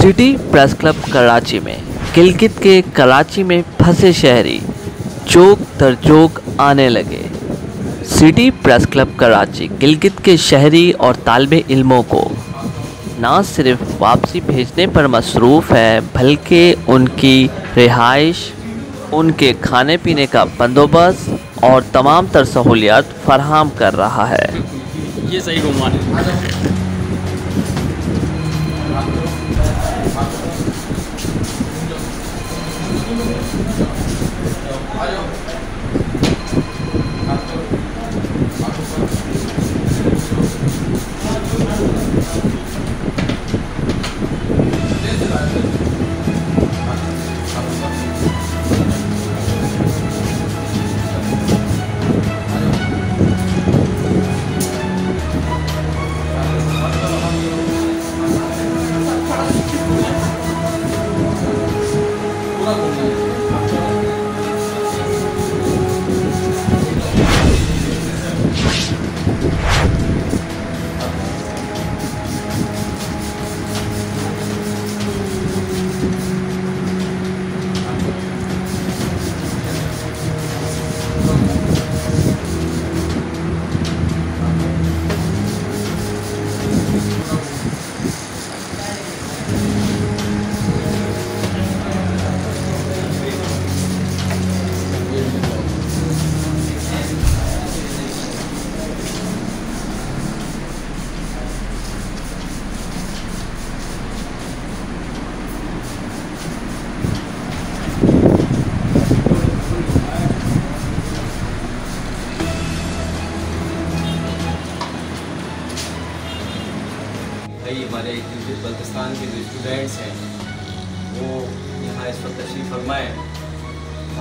City press club Karachi में गिलगित के कराची में फंसे शहरी जोक दर जोक आने लगे। City press club Karachi Gilgit के शहरी और तालिबे इल्मों को ना सिर्फ वापसी भेजने पर मसरूफ़ है बल्कि उनकी रिहाइश, उनके खाने पीने का बंदोबस्त और तमाम तर सहूलियात फराहम कर रहा है। ये सही गुमान है। हमारे गिलगित बल्तिस्तान के जो स्टूडेंट्स हैं वो यहाँ इस वक्त तशरीफ़ फरमाएँ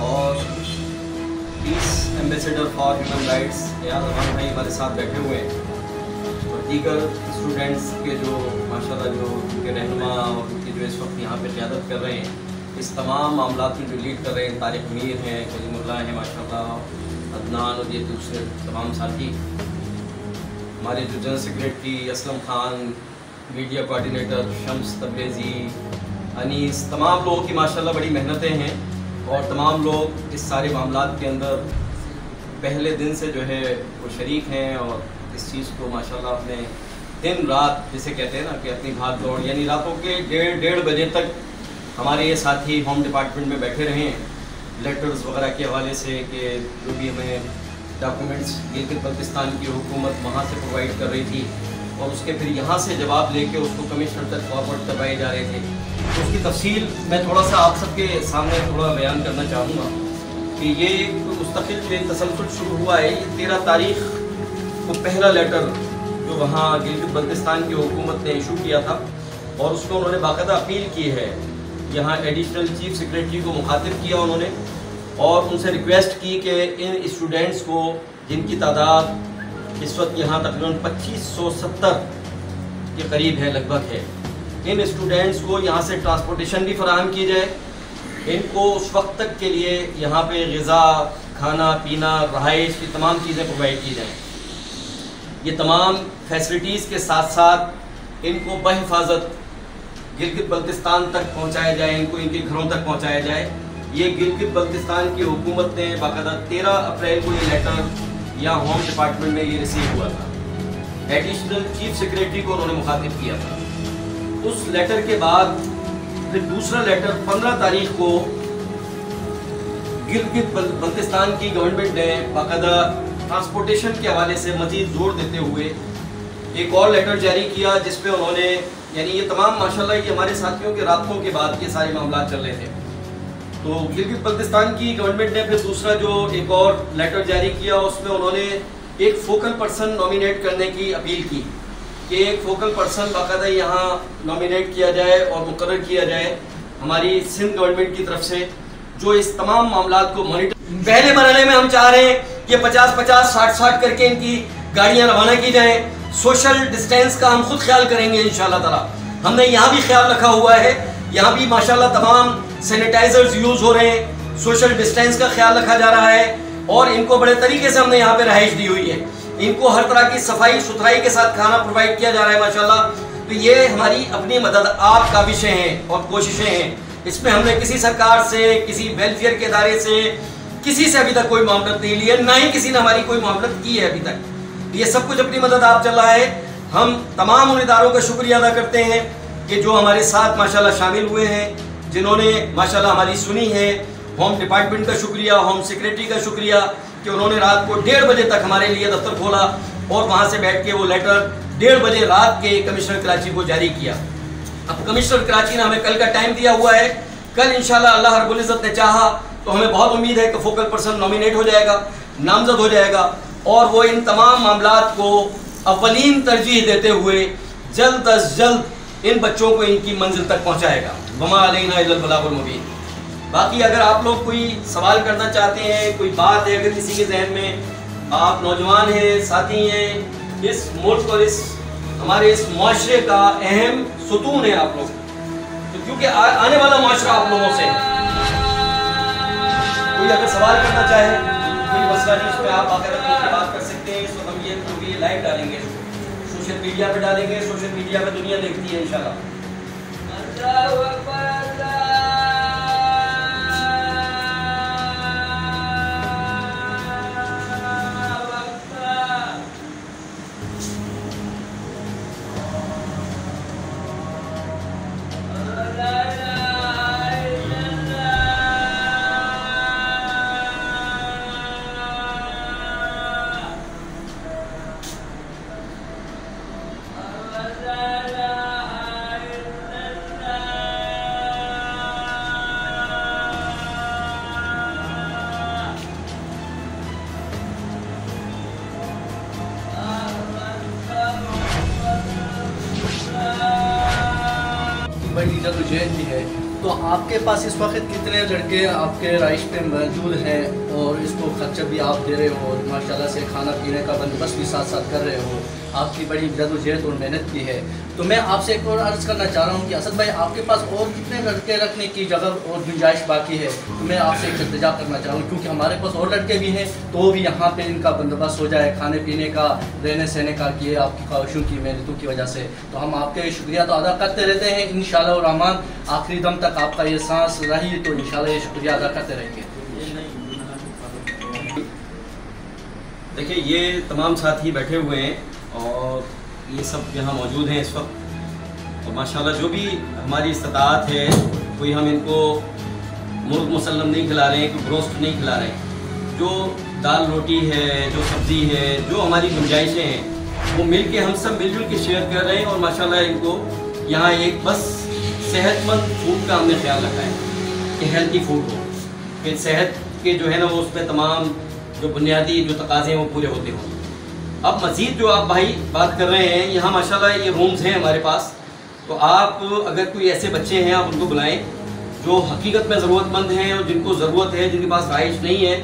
और piece ambassador for human rights या जमान भाई हमारे साथ बैठे हुए हैं और दीगर स्टूडेंट्स के जो माशाल्लाह जो उनके रहनुमा और उनकी जो इस वक्त यहाँ पे क़यादत कर रहे हैं, इस तमाम मामलात में जो लीड कर रहे हैं, तारिक मीर हैं, कलीमुल्लाह हैं माशाल्लाह, अदनान और ये दूसरे तमाम साथी, हमारे जो general secretary Aslam Khan, media coordinator Shams Tabrezi, Anees, तमाम लोगों की माशाल्लाह बड़ी मेहनतें हैं और तमाम लोग इस सारे मामलात के अंदर पहले दिन से जो है वो शरीक हैं और इस चीज़ को माशाल्लाह अपने दिन रात जिसे कहते हैं ना कि अपनी भाग दौड़, यानी रातों के 1:30 बजे तक हमारे ये साथी होम डिपार्टमेंट में बैठे रहे हैं लेटर्स वगैरह के हवाले से कि जो भी हमें डॉक्यूमेंट्स गिलगित बल्तिस्तान की हुकूमत वहाँ से प्रोवाइड कर रही थी और उसके फिर यहाँ से जवाब लेके उसको कमिश्नर तक फॉरवर्ड करवाए जा रहे थे। तो उसकी तफसील मैं थोड़ा सा आप सबके सामने थोड़ा बयान करना चाहूँगा कि ये एक मुस्तकिल जो तसलसल शुरू हुआ है। ये 13 तारीख को पहला लेटर जो वहाँ गिलगित बल्तिस्तान की हुकूमत ने इशू किया था और उसको उन्होंने बाकायदा अपील की है, यहाँ एडिशनल चीफ सेक्रेटरी को मुखातिब किया उन्होंने और उनसे रिक्वेस्ट की कि इन स्टूडेंट्स को जिनकी तादाद इस वक्त यहाँ तकरीबन 2570 के करीब है, लगभग है, इन स्टूडेंट्स को यहाँ से ट्रांसपोर्टेशन भी फराहम की जाए, इनको उस वक्त तक के लिए यहाँ पे ग़िज़ा, खाना पीना, रहाइश की तमाम चीज़ें प्रोवाइड की जाएँ। ये तमाम फैसिलिटीज़ के साथ साथ इनको बहिफाजत गिलगित बल्तिस्तान तक पहुँचाया जाए, इनको इनके घरों तक पहुँचाया जाए। ये गिलगित बल्तिस्तान की हुकूमत ने बाकायदा 13 अप्रैल को ये लेटर या होम डिपार्टमेंट में ये रिसीव हुआ था, एडिशनल चीफ सेक्रेटरी को उन्होंने मुखातिब किया था। उस लेटर के बाद फिर दूसरा लेटर 15 तारीख को गिलगित बल्तिस्तान की गवर्नमेंट ने बाकायदा ट्रांसपोर्टेशन के हवाले से मजीद जोर देते हुए एक और लेटर जारी किया जिसपे उन्होंने, यानी ये तमाम माशाल्लाह ये हमारे साथियों के रातों के बाद ये सारे मामला चल रहे थे, तो गिलगित बल्तिस्तान की गवर्नमेंट ने फिर दूसरा जो एक और लेटर जारी किया उसमें उन्होंने एक फोकल पर्सन नॉमिनेट करने की अपील की कि एक फोकल पर्सन बाकायदा यहाँ नॉमिनेट किया जाए और मुकर्रर किया जाए हमारी सिंध गवर्नमेंट की तरफ से, जो इस तमाम मामलात को मॉनिटर। पहले मरहले में हम चाह रहे हैं कि 50-50, 60-60 करके इनकी गाड़ियाँ रवाना की जाएँ। सोशल डिस्टेंस का हम खुद ख्याल करेंगे इंशाल्लाह ताला। हमने यहाँ भी ख्याल रखा हुआ है, यहाँ भी माशाल्लाह तमाम सैनिटाइजर्स यूज़ हो रहे हैं, सोशल डिस्टेंस का ख्याल रखा जा रहा है और इनको बड़े तरीके से हमने यहाँ पे रहाइश दी हुई है। इनको हर तरह की सफाई सुथराई के साथ खाना प्रोवाइड किया जा रहा है माशाल्लाह। तो ये हमारी अपनी मदद आपका विषय है और कोशिशें हैं। इसमें हमने किसी सरकार से, किसी वेलफेयर के इदारे से, किसी से अभी तक कोई मामलत नहीं ली है, ना ही किसी ने हमारी कोई मामलत की है अभी तक। ये सब कुछ अपनी मदद आप चल रहा है। हम तमाम उन इदारों का शुक्रिया अदा करते हैं कि जो हमारे साथ माशाल्लाह शामिल हुए हैं, जिन्होंने माशाल्लाह हमारी सुनी है। होम डिपार्टमेंट का शुक्रिया, होम सेक्रेटरी का शुक्रिया कि उन्होंने रात को 1:30 बजे तक हमारे लिए दफ्तर खोला और वहाँ से बैठ के वो लेटर 1:30 बजे रात के कमिश्नर कराची को जारी किया। अब कमिश्नर कराची ने हमें कल का टाइम दिया हुआ है। कल इंशाल्लाह अल्लाह रब्बुल इज़्ज़त ने चाहा तो हमें बहुत उम्मीद है कि फोकल पर्सन नॉमिनेट हो जाएगा, नामजद हो जाएगा और वो इन तमाम मामलात को अव्वलीन तरजीह देते हुए जल्द अज जल्द इन बच्चों को इनकी मंजिल तक पहुँचाएगा। वमा अलैना इल्लल बलागुल मुबीन। बाकी अगर आप लोग कोई सवाल करना चाहते हैं, कोई बात है अगर किसी के जहन में, आप नौजवान हैं, साथी हैं, इस मुल्क और इस हमारे इस मुआशरे का अहम सुतून है आप लोग, तो क्योंकि आने वाला मुआशरा आप लोगों से है। कोई अगर सवाल करना चाहे, कोई मसला नहीं, उसमें आप आकर अपनी बात कर सकते हैं। इसको हम ये लाइव डालेंगे, सोशल मीडिया पे डालेंगे, सोशल मीडिया पे दुनिया देखती है इंशाल्लाह। बड़ी जद्दोजहद भी है। तो आपके पास इस वक्त कितने लड़के आपके राइश पे मौजूद हैं और इसको खर्चा भी आप दे रहे हो, माशाल्लाह से खाना पीने का बंदोबस्त भी साथ साथ कर रहे हो, आपकी बड़ी जद्दोजहद और मेहनत भी है। तो मैं आपसे एक और अर्ज़ करना चाह रहा हूँ कि असद भाई आपके पास और कितने लड़के रखने की जगह और गुंजाइश बाकी है? तो मैं आपसे एक इल्तिजा करना चाह रहा हूँ क्योंकि हमारे पास और लड़के भी हैं, तो भी यहाँ पे इनका बंदोबस्त हो जाए खाने पीने का, रहने सहने का, कि आपकी ख्वाहिशों की मेहनतों की वजह से। तो हम आपके शुक्रिया तो अदा करते रहते हैं, इंशाअल्लाह रहमान आखिरी दम तक आपका ये सांस रही तो इंशाअल्लाह ये शुक्रिया अदा करते रहेंगे। देखिए ये तमाम साथी बैठे हुए हैं और ये सब यहाँ मौजूद हैं इस वक्त, और माशाल्लाह जो भी हमारी इस्तात है, कोई हम इनको मुर्ग मुसल्लम नहीं खिला रहे हैं, कोई ब्रोस्ट नहीं खिला रहे हैं। जो दाल रोटी है, जो सब्ज़ी है, जो हमारी गुंजाइशें हैं, वो मिल के हम सब मिलजुल के शेयर कर रहे हैं। और माशाल्लाह इनको यहाँ एक बस सेहतमंद फूड का हमने ख्याल रखा है कि हेल्दी फूड हो, कि सेहत के जो है ना वो उसमें तमाम जो बुनियादी जो तकाज़े हैं वो पूरे होते हों। अब मज़ीद जो आप भाई बात कर रहे हैं, यहाँ माशाल्लाह ये रूम्स हैं हमारे पास, तो आप अगर कोई ऐसे बच्चे हैं आप उनको बुलाएं जो हकीकत में ज़रूरतमंद हैं और जिनको ज़रूरत है, जिनके पास ख्वाहिश नहीं है,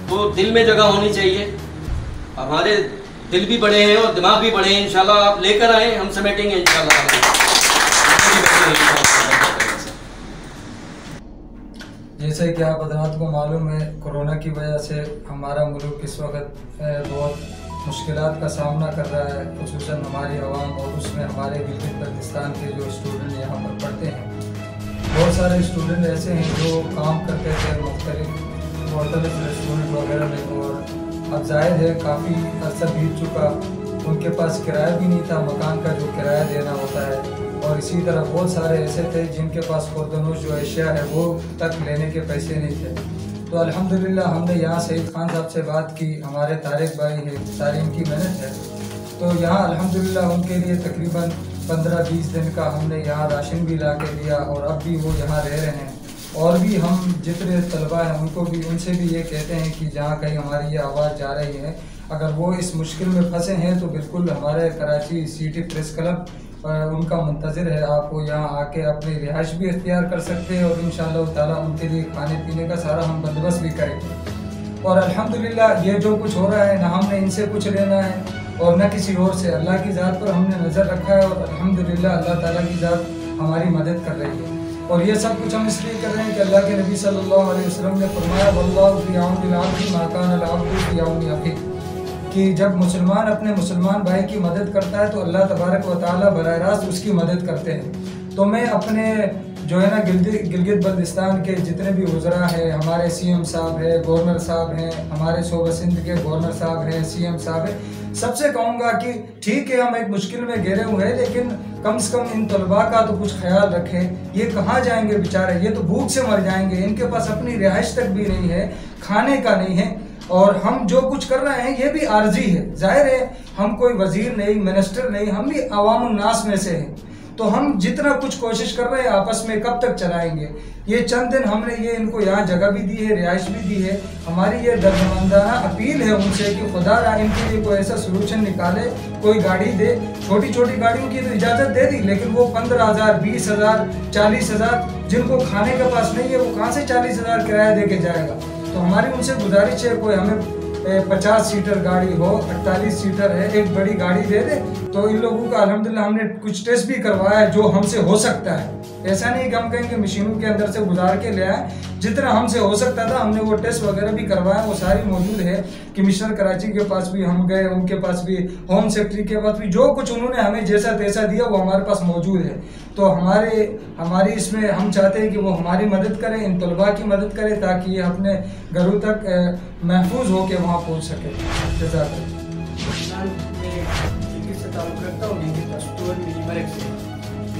तो दिल में जगह होनी चाहिए। हमारे दिल भी बड़े हैं और दिमाग भी बड़े हैं, इंशाल्लाह आप लेकर आएँ, हम समेटेंगे इंशाल्लाह। जैसे कि आप हज़रात को मालूम है, कोरोना की वजह से हमारा मुल्क इस वक्त बहुत मुश्किलात का सामना कर रहा है, खुसूसन हमारी आवाम और उसमें हमारे गिलगित बल्तिस्तान के जो स्टूडेंट यहाँ पर पढ़ते हैं। बहुत सारे स्टूडेंट ऐसे हैं जो काम करते थे मुख्तलिफ रेस्टोरेंट वगैरह में, और अब जाहिर है काफ़ी अर्सा बीत चुका, उनके पास किराया भी नहीं था, मकान का जो किराया देना होता है। और इसी तरह बहुत सारे ऐसे थे जिनके पास खुर्दनूश जो अशिया है वो तक लेने के पैसे नहीं थे। तो अल्हम्दुलिल्लाह हमने यहाँ सईद खान साहब से बात की, हमारे तारिक भाई है, सारी इनकी मेहनत है। तो यहाँ अल्हम्दुलिल्लाह उनके लिए तकरीबन 15-20 दिन का हमने यहाँ राशन भी ला के दिया, और अब भी वो यहाँ रह रहे हैं। और भी हम जितने तलबा हैं उनको भी, उनसे भी ये कहते हैं कि जहाँ कहीं हमारी ये आवाज़ जा रही है, अगर वो इस मुश्किल में फंसे हैं तो बिल्कुल हमारे कराची सिटी प्रेस क्लब उनका मुंतज़िर है। आप वो यहाँ आके अपनी रिहाइश भी इख्तियार कर सकते हैं और इंशाअल्लाह ताला उनके लिए खाने पीने का सारा हम बंदोबस्त भी करेंगे। और अल्हम्दुलिल्लाह ये जो कुछ हो रहा है, ना हमने इनसे कुछ लेना है और न किसी और से, अल्लाह की ज़ात पर हमने नज़र रखा है और अल्हम्दुलिल्लाह अल्लाह ताला की ज़ात हमारी मदद कर रही है। और ये सब कुछ हम इसलिए कर रहे हैं कि अल्लाह के नबी सल्लल्लाहु अलैहि वसल्लम ने फरमाया, वल्लाहु फी औनिल अब्द मा काना अल अब्दु फी औनि अखीह। कि जब मुसलमान अपने मुसलमान भाई की मदद करता है तो अल्लाह तबारक व तआला बराह रास्त उसकी मदद करते हैं। तो मैं अपने जो है ना गिलगित बल्तिस्तान के जितने भी वज़रा हैं, हमारे सीएम साहब हैं, गवर्नर साहब हैं, हमारे सूबा सिंध के गवर्नर साहब हैं, सीएम साहब हैं, सबसे कहूँगा कि ठीक है हम एक मुश्किल में घिरे हुए हैं, लेकिन कम से कम इन तलबा का तो कुछ ख्याल रखें। ये कहाँ जाएंगे बेचारे, ये तो भूख से मर जाएंगे, इनके पास अपनी रिहाइश तक भी नहीं है, खाने का नहीं है। और हम जो कुछ कर रहे हैं ये भी आर्जी है, जाहिर है हम कोई वजीर नहीं, मिनिस्टर नहीं, हम भी अवामुन नास में से हैं। तो हम जितना कुछ कोशिश कर रहे हैं आपस में कब तक चलाएंगे। ये चंद दिन हमने ये इनको यहाँ जगह भी दी है, रिहाइश भी दी है। हमारी ये दर्दमंदाना अपील है उनसे कि खुदा रा इनके लिए कोई ऐसा सोल्यूशन निकाले, कोई गाड़ी दे। छोटी छोटी गाड़ियों की तो इजाज़त दे दी, लेकिन वो 15,000, 20,000, 40,000 जिनको खाने के पास नहीं है वो कहाँ से 40,000 किराया दे के जाएगा। तो हमारी उनसे गुजारिश है कोई हमें 50 सीटर गाड़ी हो, 48 सीटर है, एक बड़ी गाड़ी दे दे। तो इन लोगों का अल्हम्दुलिल्लाह हमने कुछ टेस्ट भी करवाया है जो हमसे हो सकता है। ऐसा नहीं कि हम कहेंगे मशीनों के अंदर से गुजार के ले आए, जितना हमसे हो सकता था हमने वो टेस्ट वगैरह भी करवाया, वो सारी मौजूद है। कमिश्नर कराची के पास भी हम गए, उनके पास भी, होम सेक्रेटरी के पास भी, जो कुछ उन्होंने हमें जैसा तैसा दिया वो हमारे पास मौजूद है। तो हमारी इसमें हम चाहते हैं कि वो हमारी मदद करें, इन तलबा की मदद करें, ताकि ये अपने घरों तक महफूज होकर वहाँ पहुँच सके। रखता हूँ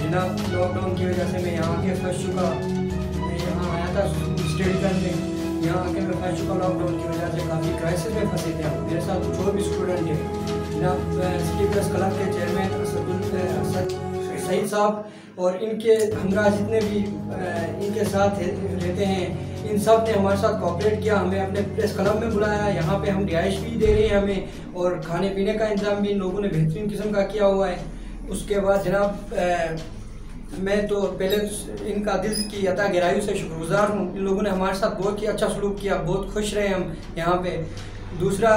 लॉकडाउन की वजह से मैं यहाँ आके फंस चुका। मैं यहाँ आया था स्टडी करने, यहाँ आके मैं फंस चुका। लॉकडाउन की वजह से काफ़ी क्राइसिस में फंसे थे। मेरे साथ कुछ और भी स्टूडेंट हैं। जनाब सिटी प्रेस क्लब के चेयरमैन असद सईद साहब और इनके हमरा जितने भी इनके साथ रहते हैं, इन सब ने हमारे साथ कोऑपरेट किया। हमें अपने प्रेस क्लब में बुलाया, यहाँ पे हम रिहाइश भी दे रहे हैं हमें, और खाने पीने का इंतजाम भी इन लोगों ने बेहतरीन किस्म का किया हुआ है। उसके बाद जनाब मैं तो पहले इनका दिल की अता गहराइयों से शुक्रगुजार हूँ। इन लोगों ने हमारे साथ बहुत ही अच्छा सलूक किया, बहुत खुश रहे हम यहाँ पे। दूसरा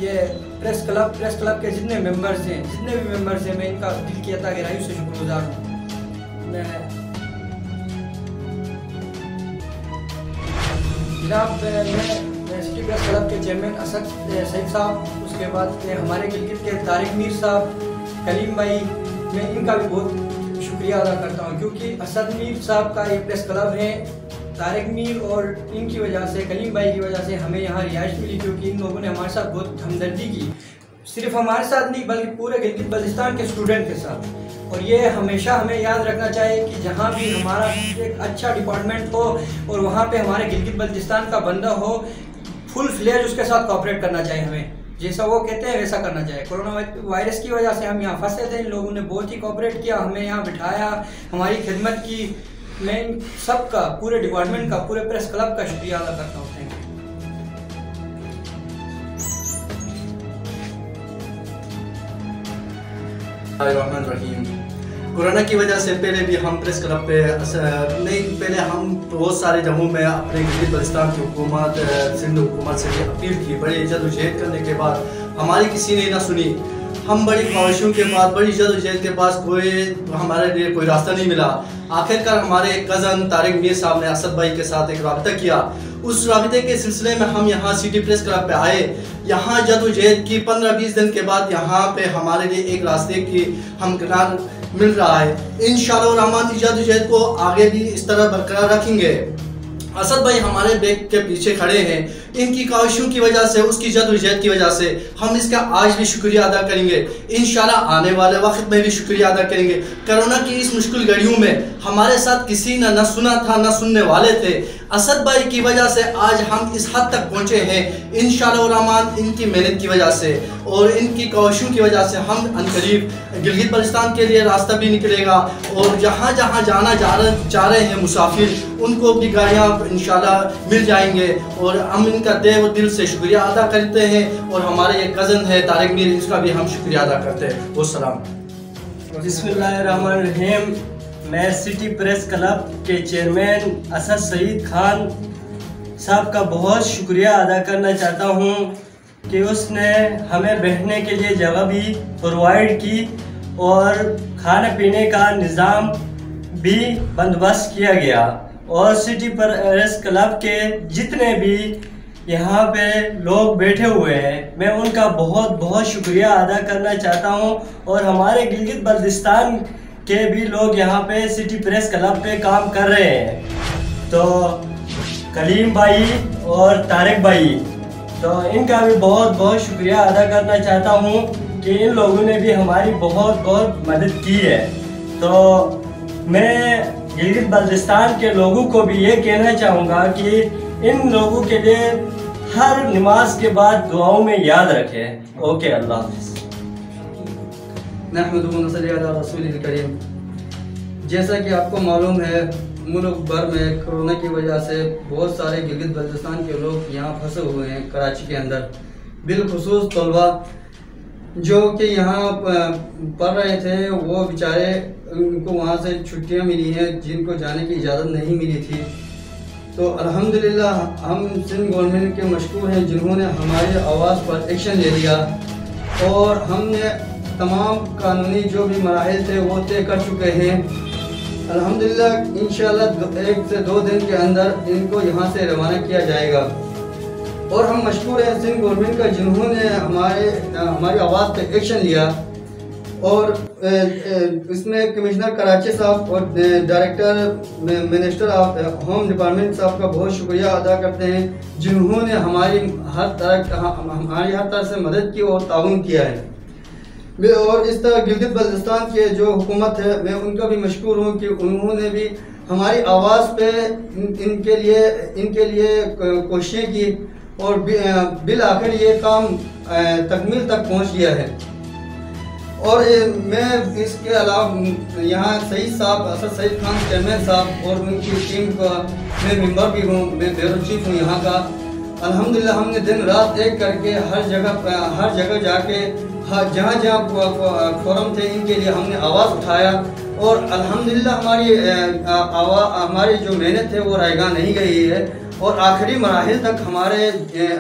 ये प्रेस क्लब के जितने भी मेंबर्स हैं, मैं इनका दिल की अता गहराइयों से शुक्रगुजार हूँ। जनाब मैं सिटी प्रेस क्लब के चेयरमैन असद सईद साहब, उसके बाद हमारे गिलगित के तारिक मीर साहब, कलीम भाई, मैं इनका भी बहुत शुक्रिया अदा करता हूँ, क्योंकि असद मीर साहब का ये प्रेस क्लब है। तारिक मीर और इनकी वजह से, कलीम भाई की वजह से हमें यहाँ रिहाइश मिली, क्योंकि इन लोगों ने हमारे साथ बहुत हमदर्दी की, सिर्फ हमारे साथ नहीं बल्कि पूरे गिलगित बल्तिस्तान के स्टूडेंट के साथ। और ये हमेशा हमें याद रखना चाहिए कि जहाँ भी हमारा एक अच्छा डिपार्टमेंट हो और वहाँ पे हमारे गिलगित बल्तिस्तान का बंदा हो, फुल फ्लेज उसके साथ कोऑपरेट करना चाहिए। हमें जैसा वो कहते हैं वैसा करना चाहिए। कोरोना वायरस की वजह से हम यहाँ फंसे थे, इन लोगों ने बहुत ही कोऑपरेट किया, हमें यहाँ बिठाया, हमारी खिदमत की। मैं सबका, पूरे डिपार्टमेंट का, पूरे प्रेस क्लब का शुक्रिया अदा करता हूँ। Thank you. कोरोना की वजह से पहले भी हम प्रेस क्लब पे नहीं, पहले हम बहुत सारे जगहों में अपने गिलगित बल्तिस्तान की हुकूमत, सिंध हुकूमत से भी अपील की। बड़ी जद्दोजहद करने के बाद हमारी किसी ने ना सुनी। हम बड़ी ख्वाहिशों के बाद, बड़ी जद्दोजहद के पास कोई हमारे लिए कोई रास्ता नहीं मिला। आखिरकार हमारे एक कज़न तारिक मीर साहब ने असद भाई के साथ एक रब्ता किया। उस रब्ते के सिलसिले में हम यहाँ सिटी प्रेस क्लब पे आए। यहाँ जद्दोजहद की 15-20 दिन के बाद यहाँ पे हमारे लिए एक रास्ते की हम किनार मिल रहा है। इंशाअल्लाह रहमान जद्दोजहद को आगे भी इस तरह बरकरार रखेंगे। असद भाई हमारे बैग के पीछे खड़े हैं, इनकी काविशों की वजह से, उसकी जद्दोजहद की वजह से हम इसका आज भी शुक्रिया अदा करेंगे। इंशाल्लाह आने वाले वक्त में भी शुक्रिया अदा करेंगे। कोरोना की इस मुश्किल घड़ियों में हमारे साथ किसी ने न सुना था, न सुनने वाले थे। असद भाई की वजह से आज हम इस हद तक पहुँचे हैं। इंशाअल्लाह रहमान इनकी मेहनत की वजह से और इनकी काविशों की वजह से हम अनकरीब गिलगित बल्तिस्तान के लिए रास्ता भी निकलेगा, और जहाँ जहाँ जाना चाह रहे हैं मुसाफिर, उनको भी गाड़ियाँ इंशाल्लाह मिल जाएंगे। और हम इनका दिल से शुक्रिया अदा करते हैं। और हमारे एक कज़न है तारिक मीर, इसका भी हम शुक्रिया अदा करते हैं। वस्सलाम। बिस्मिल्लाहिर्रहमानिर्रहीम। मैं सिटी प्रेस क्लब के चेयरमैन असद सईद खान साहब का बहुत शुक्रिया अदा करना चाहता हूँ कि उसने हमें बैठने के लिए जगह भी प्रोवाइड की और खाने पीने का निज़ाम भी बंदोबस्त किया गया। और सिटी प्रेस क्लब के जितने भी यहाँ पे लोग बैठे हुए हैं, मैं उनका बहुत बहुत शुक्रिया अदा करना चाहता हूँ। और हमारे गिलगित बल्तिस्तान के भी लोग यहाँ पे सिटी प्रेस क्लब पे काम कर रहे हैं, तो कलीम भाई और तारिक भाई, तो इनका भी बहुत बहुत शुक्रिया अदा करना चाहता हूँ कि इन लोगों ने भी हमारी बहुत बहुत मदद की है। तो मैं गिलगित बल्तिस्तान के लोगों को भी ये कहना चाहूँगा कि इन लोगों के लिए हर नमाज के बाद दुआओं में याद रखें। ओके, अल्लाह हाफ़िज़। नहमदुहु व नसल्ली अला रसूलिल करीम। जैसा कि आपको मालूम है, मुल्क भर में कोरोना की वजह से बहुत सारे गिलगित बल्तिस्तान के लोग यहाँ फंसे हुए हैं कराची के अंदर, बिलखुसूस तलबा जो कि यहाँ पढ़ रहे थे, वो बेचारे उनको वहाँ से छुट्टियाँ मिली हैं जिनको जाने की इजाज़त नहीं मिली थी। तो अल्हम्दुलिल्लाह हम सिंध गवर्नमेंट के मशकूर हैं जिन्होंने हमारे आवाज़ पर एक्शन ले लिया और हमने तमाम कानूनी जो भी मराहिल थे वो तय कर चुके हैं। अल्हम्दुलिल्लाह इंशाअल्लाह 1 से 2 दिन के अंदर इनको यहाँ से रवाना किया जाएगा। और हम मशकूर हैं सिंध गवर्नमेंट का जिन्होंने हमारी आवाज़ पे एक्शन लिया। और इसमें कमिश्नर कराची साहब और director minister of home department साहब का बहुत शुक्रिया अदा करते हैं जिन्होंने हमारी हर तरह से मदद की और ताउन किया है। और इस तरह गिलगित बल्तिस्तान के जो हुकूमत है, मैं उनका भी मशकूर हूँ कि उन्होंने भी हमारी आवाज़ पे इनके लिए कोशिशें की और बिल आखिर ये काम तकमील तक पहुँच गया है। और मैं इसके अलावा यहाँ सईद साहब, असद सईद खान चेयरमैन साहब और उनकी टीम का मैं मेंबर भी हूँ, मैं ब्यूरो चीफ हूँ यहाँ का। अल्हम्दुलिल्लाह हमने दिन रात एक करके हर जगह जाके जहाँ फोरम थे इनके लिए हमने आवाज़ उठाया और अल्हम्दुलिल्लाह हमारी जो मेहनत है वो रायगा नहीं गई है और आखिरी मराहिल तक हमारे